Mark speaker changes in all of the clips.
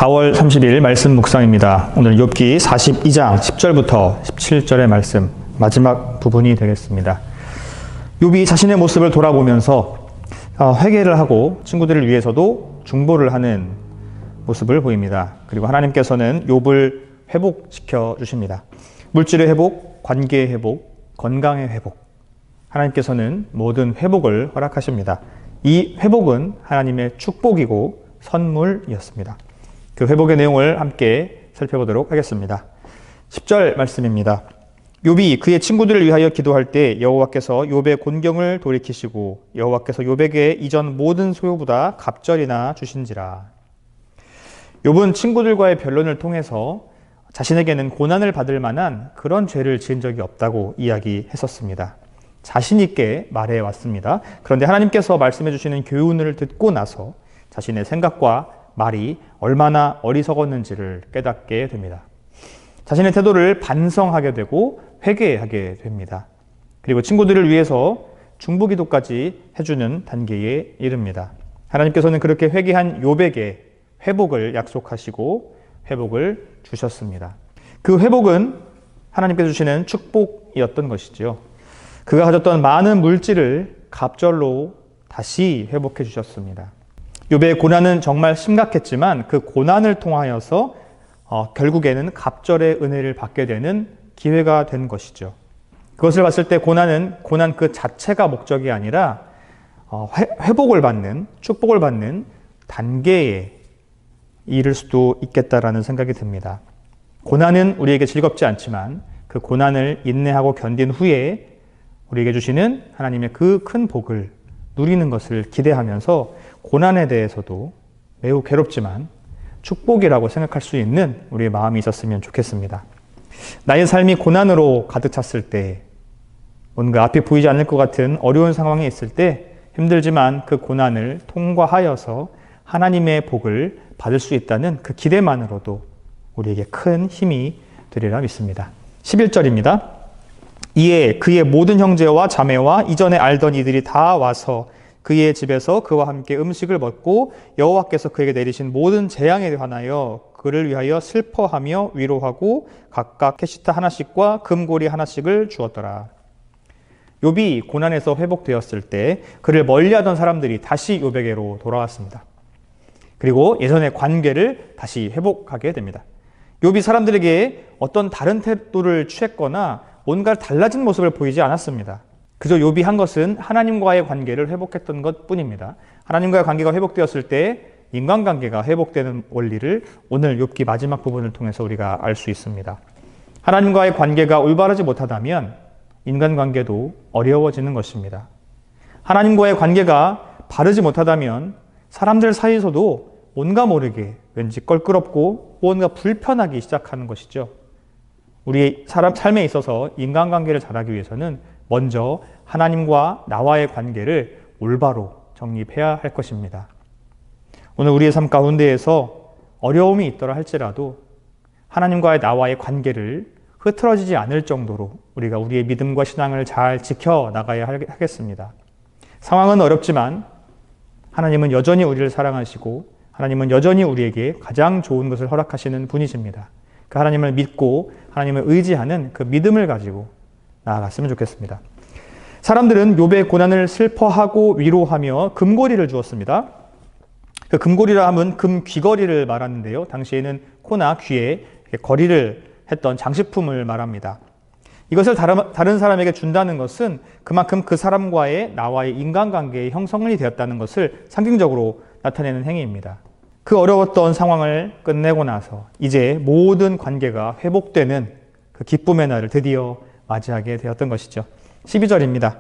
Speaker 1: 4월 30일 말씀 묵상입니다. 오늘 욥기 42장 10절부터 17절의 말씀 마지막 부분이 되겠습니다. 욥이 자신의 모습을 돌아보면서 회개를 하고 친구들을 위해서도 중보를 하는 모습을 보입니다. 그리고 하나님께서는 욥을 회복시켜 주십니다. 물질의 회복, 관계의 회복, 건강의 회복. 하나님께서는 모든 회복을 허락하십니다. 이 회복은 하나님의 축복이고 선물이었습니다. 그 회복의 내용을 함께 살펴보도록 하겠습니다. 10절 말씀입니다. 욥이 그의 친구들을 위하여 기도할 때 여호와께서 욥의 곤경을 돌이키시고 여호와께서 욥에게 이전 모든 소유보다 갑절이나 주신지라. 욥은 친구들과의 변론을 통해서 자신에게는 고난을 받을 만한 그런 죄를 지은 적이 없다고 이야기했었습니다. 자신 있게 말해왔습니다. 그런데 하나님께서 말씀해 주시는 교훈을 듣고 나서 자신의 생각과 말이 얼마나 어리석었는지를 깨닫게 됩니다. 자신의 태도를 반성하게 되고 회개하게 됩니다. 그리고 친구들을 위해서 중보기도까지 해주는 단계에 이릅니다. 하나님께서는 그렇게 회개한 욥에게 회복을 약속하시고 회복을 주셨습니다. 그 회복은 하나님께서 주시는 축복이었던 것이죠. 그가 가졌던 많은 물질을 갑절로 다시 회복해 주셨습니다. 욥의 고난은 정말 심각했지만 그 고난을 통하여서 결국에는 갑절의 은혜를 받게 되는 기회가 된 것이죠. 그것을 봤을 때 고난 그 자체가 목적이 아니라 회복을 받는, 축복을 받는 단계에 이를 수도 있겠다라는 생각이 듭니다. 고난은 우리에게 즐겁지 않지만 그 고난을 인내하고 견딘 후에 우리에게 주시는 하나님의 그 큰 복을 누리는 것을 기대하면서 고난에 대해서도 매우 괴롭지만 축복이라고 생각할 수 있는 우리의 마음이 있었으면 좋겠습니다. 나의 삶이 고난으로 가득 찼을 때, 뭔가 앞이 보이지 않을 것 같은 어려운 상황에 있을 때 힘들지만 그 고난을 통과하여서 하나님의 복을 받을 수 있다는 그 기대만으로도 우리에게 큰 힘이 되리라 믿습니다. 11절입니다. 이에 그의 모든 형제와 자매와 이전에 알던 이들이 다 와서 그의 집에서 그와 함께 음식을 먹고 여호와께서 그에게 내리신 모든 재앙에 관하여 그를 위하여 슬퍼하며 위로하고 각각 캐시타 하나씩과 금고리 하나씩을 주었더라. 욥이 고난에서 회복되었을 때 그를 멀리하던 사람들이 다시 욥에게로 돌아왔습니다. 그리고 예전의 관계를 다시 회복하게 됩니다. 욥이 사람들에게 어떤 다른 태도를 취했거나 뭔가 달라진 모습을 보이지 않았습니다. 그저 욥이 한 것은 하나님과의 관계를 회복했던 것뿐입니다. 하나님과의 관계가 회복되었을 때 인간관계가 회복되는 원리를 오늘 욥기 마지막 부분을 통해서 우리가 알 수 있습니다. 하나님과의 관계가 올바르지 못하다면 인간관계도 어려워지는 것입니다. 하나님과의 관계가 바르지 못하다면 사람들 사이에서도 뭔가 모르게 왠지 껄끄럽고 뭔가 불편하기 시작하는 것이죠. 우리의 삶에 있어서 인간관계를 잘하기 위해서는 먼저 하나님과 나와의 관계를 올바로 정립해야 할 것입니다. 오늘 우리의 삶 가운데에서 어려움이 있더라 할지라도 하나님과의 나와의 관계를 흐트러지지 않을 정도로 우리가 우리의 믿음과 신앙을 잘 지켜나가야 하겠습니다. 상황은 어렵지만 하나님은 여전히 우리를 사랑하시고 하나님은 여전히 우리에게 가장 좋은 것을 허락하시는 분이십니다. 그 하나님을 믿고 하나님을 의지하는 그 믿음을 가지고 나아갔으면 좋겠습니다. 사람들은 욥의 고난을 슬퍼하고 위로하며 금고리를 주었습니다. 그 금고리라 함은 금귀걸이를 말하는데요. 당시에는 코나 귀에 거리를 했던 장식품을 말합니다. 이것을 다른 사람에게 준다는 것은 그만큼 그 사람과의 나와의 인간관계의 형성이 되었다는 것을 상징적으로 나타내는 행위입니다. 그 어려웠던 상황을 끝내고 나서 이제 모든 관계가 회복되는 그 기쁨의 날을 드디어 맞이하게 되었던 것이죠. 12절입니다.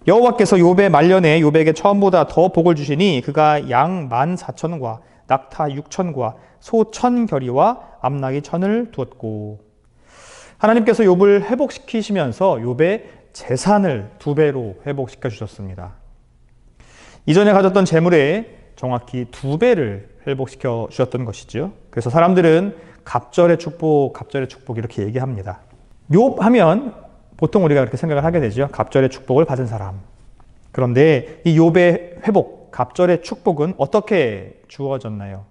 Speaker 1: 여호와께서 욥의 말년에 욥에게 처음보다 더 복을 주시니 그가 양 14,000과 낙타 6,000과 소 1,000결이와 암나귀 1,000을 두었고, 하나님께서 욥을 회복시키시면서 욥의 재산을 2배로 회복시켜 주셨습니다. 이전에 가졌던 재물의 정확히 2배를 회복시켜 주셨던 것이죠. 그래서 사람들은 갑절의 축복 이렇게 얘기합니다. 욥 하면 보통 우리가 그렇게 생각을 하게 되죠. 갑절의 축복을 받은 사람. 그런데 이 욥의 회복, 갑절의 축복은 어떻게 주어졌나요?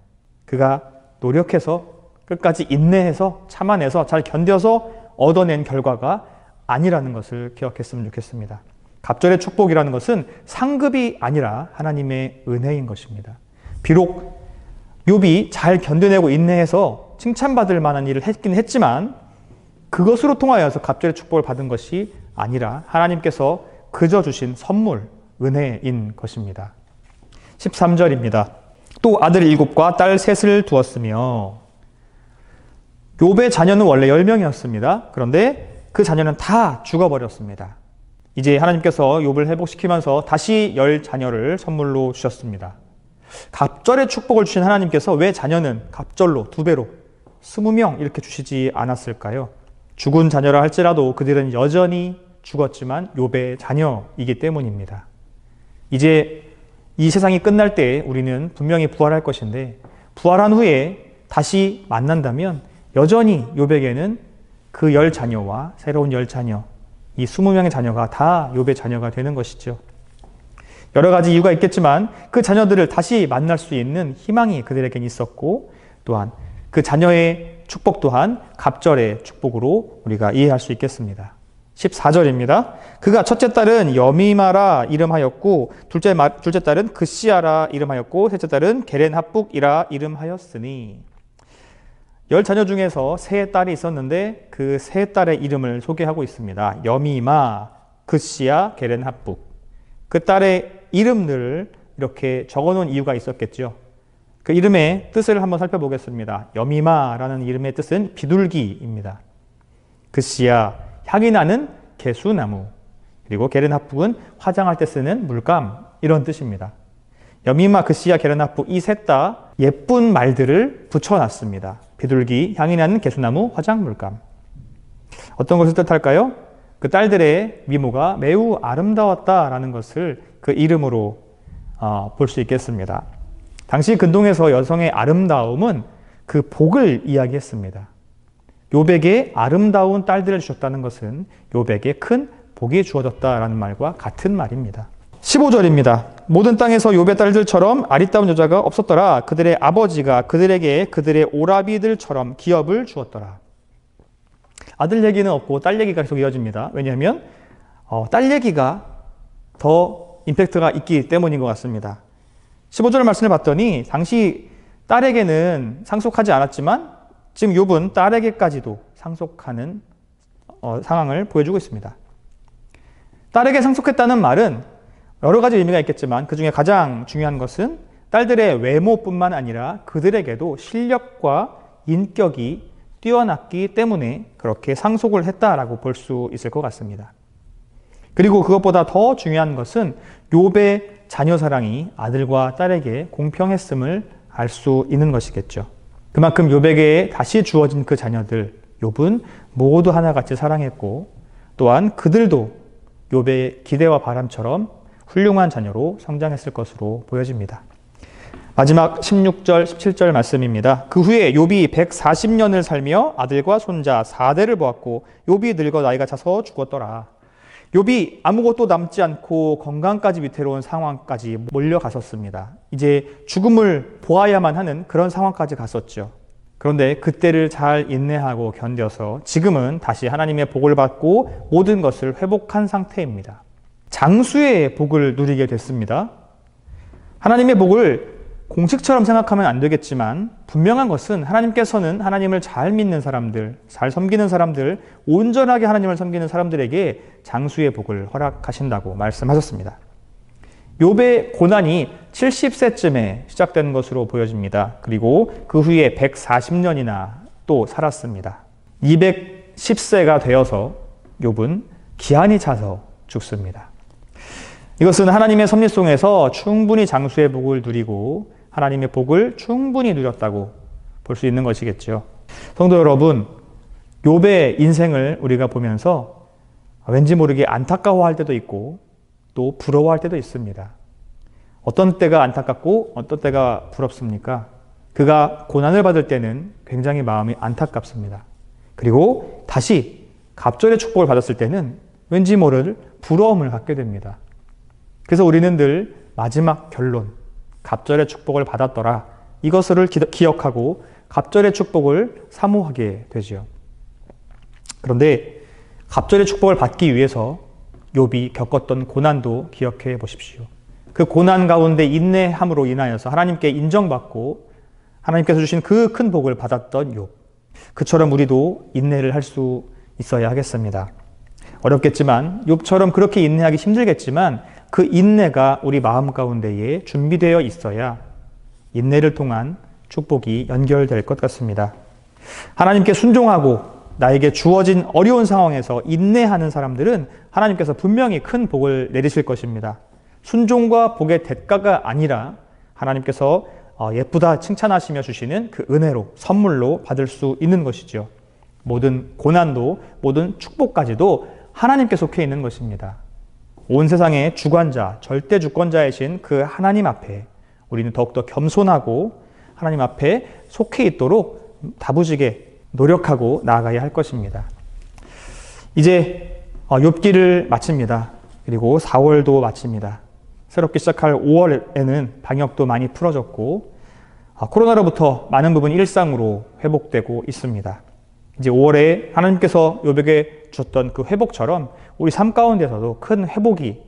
Speaker 1: 그가 노력해서 끝까지 인내해서 참아내서 잘 견뎌서 얻어낸 결과가 아니라는 것을 기억했으면 좋겠습니다. 갑절의 축복이라는 것은 상급이 아니라 하나님의 은혜인 것입니다. 비록 욥이 잘 견뎌내고 인내해서 칭찬받을 만한 일을 했긴 했지만 그것으로 통하여서 갑절의 축복을 받은 것이 아니라 하나님께서 그저 주신 선물, 은혜인 것입니다. 13절입니다. 또 아들 7과 딸 3을 두었으며 욥의 자녀는 원래 10명이었습니다. 그런데 그 자녀는 다 죽어버렸습니다. 이제 하나님께서 욥을 회복시키면서 다시 10자녀를 선물로 주셨습니다. 갑절의 축복을 주신 하나님께서 왜 자녀는 갑절로 2배로 20명 이렇게 주시지 않았을까요? 죽은 자녀라 할지라도 그들은 여전히 죽었지만 욥의 자녀이기 때문입니다. 이제 이 세상이 끝날 때 우리는 분명히 부활할 것인데 부활한 후에 다시 만난다면 여전히 욥에게는 그 10자녀와 새로운 10자녀, 이 20명의 자녀가 다 욥의 자녀가 되는 것이죠. 여러 가지 이유가 있겠지만 그 자녀들을 다시 만날 수 있는 희망이 그들에겐 있었고 또한 그 자녀의 축복 또한 갑절의 축복으로 우리가 이해할 수 있겠습니다. 14절입니다. 그가 첫째 딸은 여미마라 이름하였고 둘째 딸은 그시아라 이름하였고 셋째 딸은 게렌합북이라 이름하였으니 10자녀 중에서 3딸이 있었는데 그 3딸의 이름을 소개하고 있습니다. 여미마, 그시아, 게렌합북. 그 딸의 이름들을 이렇게 적어놓은 이유가 있었겠죠. 그 이름의 뜻을 한번 살펴보겠습니다. 여미마라는 이름의 뜻은 비둘기입니다. 그시아, 향이 나는 개수나무, 그리고 게렌합북은 화장할 때 쓰는 물감, 이런 뜻입니다. 여미마, 그시아, 게렌합북 이 셋 다 예쁜 말들을 붙여놨습니다. 비둘기, 향이 나는 개수나무, 화장, 물감. 어떤 것을 뜻할까요? 그 딸들의 미모가 매우 아름다웠다라는 것을 그 이름으로 볼 수 있겠습니다. 당시 근동에서 여성의 아름다움은 그 복을 이야기했습니다. 욥에게 아름다운 딸들을 주셨다는 것은 욥에게 큰 복이 주어졌다라는 말과 같은 말입니다. 15절입니다. 모든 땅에서 욥의 딸들처럼 아리따운 여자가 없었더라. 그들의 아버지가 그들에게 그들의 오라비들처럼 기업을 주었더라. 아들 얘기는 없고 딸 얘기가 계속 이어집니다. 왜냐하면 딸 얘기가 더 임팩트가 있기 때문인 것 같습니다. 15절 말씀을 봤더니 당시 딸에게는 상속하지 않았지만 지금 욥은 딸에게까지도 상속하는 상황을 보여주고 있습니다. 딸에게 상속했다는 말은 여러 가지 의미가 있겠지만 그 중에 가장 중요한 것은 딸들의 외모뿐만 아니라 그들에게도 실력과 인격이 뛰어났기 때문에 그렇게 상속을 했다라고 볼 수 있을 것 같습니다. 그리고 그것보다 더 중요한 것은 욥의 자녀 사랑이 아들과 딸에게 공평했음을 알 수 있는 것이겠죠. 그만큼 욥에게 다시 주어진 그 자녀들, 욥은 모두 하나같이 사랑했고 또한 그들도 욥의 기대와 바람처럼 훌륭한 자녀로 성장했을 것으로 보여집니다. 마지막 16절, 17절 말씀입니다. 그 후에 욥이 140년을 살며 아들과 손자 4대를 보았고 욥이 늙어 나이가 차서 죽었더라. 욥이 아무것도 남지 않고 건강까지 위태로운 상황까지 몰려갔었습니다. 이제 죽음을 보아야만 하는 그런 상황까지 갔었죠. 그런데 그때를 잘 인내하고 견뎌서 지금은 다시 하나님의 복을 받고 모든 것을 회복한 상태입니다. 장수의 복을 누리게 됐습니다. 하나님의 복을 공식처럼 생각하면 안 되겠지만 분명한 것은 하나님께서는 하나님을 잘 믿는 사람들, 잘 섬기는 사람들, 온전하게 하나님을 섬기는 사람들에게 장수의 복을 허락하신다고 말씀하셨습니다. 욥의 고난이 70세쯤에 시작된 것으로 보여집니다. 그리고 그 후에 140년이나 또 살았습니다. 210세가 되어서 욥은 기한이 차서 죽습니다. 이것은 하나님의 섭리송에서 충분히 장수의 복을 누리고 하나님의 복을 충분히 누렸다고 볼 수 있는 것이겠죠. 성도 여러분, 욥의 인생을 우리가 보면서 왠지 모르게 안타까워할 때도 있고 또 부러워할 때도 있습니다. 어떤 때가 안타깝고 어떤 때가 부럽습니까? 그가 고난을 받을 때는 굉장히 마음이 안타깝습니다. 그리고 다시 갑절의 축복을 받았을 때는 왠지 모를 부러움을 갖게 됩니다. 그래서 우리는 늘 마지막 결론, 갑절의 축복을 받았더라, 이것을 기억하고 갑절의 축복을 사모하게 되죠. 그런데 갑절의 축복을 받기 위해서 욥이 겪었던 고난도 기억해 보십시오. 그 고난 가운데 인내함으로 인하여서 하나님께 인정받고 하나님께서 주신 그 큰 복을 받았던 욥. 그처럼 우리도 인내를 할 수 있어야 하겠습니다. 어렵겠지만 욥처럼 그렇게 인내하기 힘들겠지만 그 인내가 우리 마음 가운데에 준비되어 있어야 인내를 통한 축복이 연결될 것 같습니다. 하나님께 순종하고 나에게 주어진 어려운 상황에서 인내하는 사람들은 하나님께서 분명히 큰 복을 내리실 것입니다. 순종과 복의 대가가 아니라 하나님께서 예쁘다 칭찬하시며 주시는 그 은혜로 선물로 받을 수 있는 것이죠. 모든 고난도 모든 축복까지도 하나님께 속해 있는 것입니다. 온 세상의 주관자, 절대 주권자이신 그 하나님 앞에 우리는 더욱더 겸손하고 하나님 앞에 속해 있도록 다부지게 노력하고 나아가야 할 것입니다. 이제 욥기를 마칩니다. 그리고 4월도 마칩니다. 새롭게 시작할 5월에는 방역도 많이 풀어졌고 코로나로부터 많은 부분이 일상으로 회복되고 있습니다. 이제 5월에 하나님께서 욥에게 주셨던 그 회복처럼 우리 삶 가운데서도 큰 회복이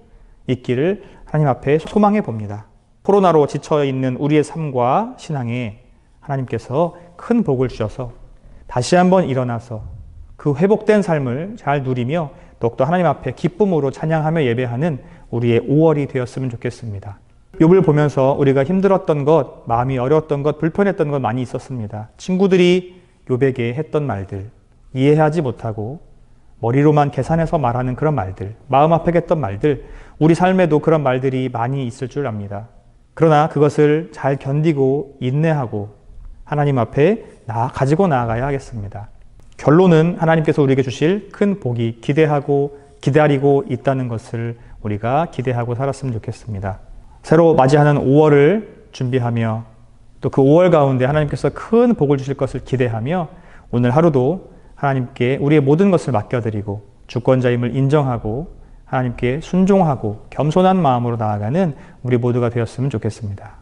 Speaker 1: 있기를 하나님 앞에 소망해 봅니다. 코로나로 지쳐있는 우리의 삶과 신앙에 하나님께서 큰 복을 주셔서 다시 한번 일어나서 그 회복된 삶을 잘 누리며 더욱더 하나님 앞에 기쁨으로 찬양하며 예배하는 우리의 5월이 되었으면 좋겠습니다. 욥을 보면서 우리가 힘들었던 것, 마음이 어려웠던 것, 불편했던 것 많이 있었습니다. 친구들이 욥에게 했던 말들, 이해하지 못하고 머리로만 계산해서 말하는 그런 말들, 마음 아프겠던 말들, 우리 삶에도 그런 말들이 많이 있을 줄 압니다. 그러나 그것을 잘 견디고 인내하고 하나님 앞에 가지고 나아가야 하겠습니다. 결론은 하나님께서 우리에게 주실 큰 복이 기다리고 있다는 것을 우리가 기대하고 살았으면 좋겠습니다. 새로 맞이하는 5월을 준비하며 또 그 5월 가운데 하나님께서 큰 복을 주실 것을 기대하며 오늘 하루도 하나님께 우리의 모든 것을 맡겨드리고 주권자임을 인정하고 하나님께 순종하고 겸손한 마음으로 나아가는 우리 모두가 되었으면 좋겠습니다.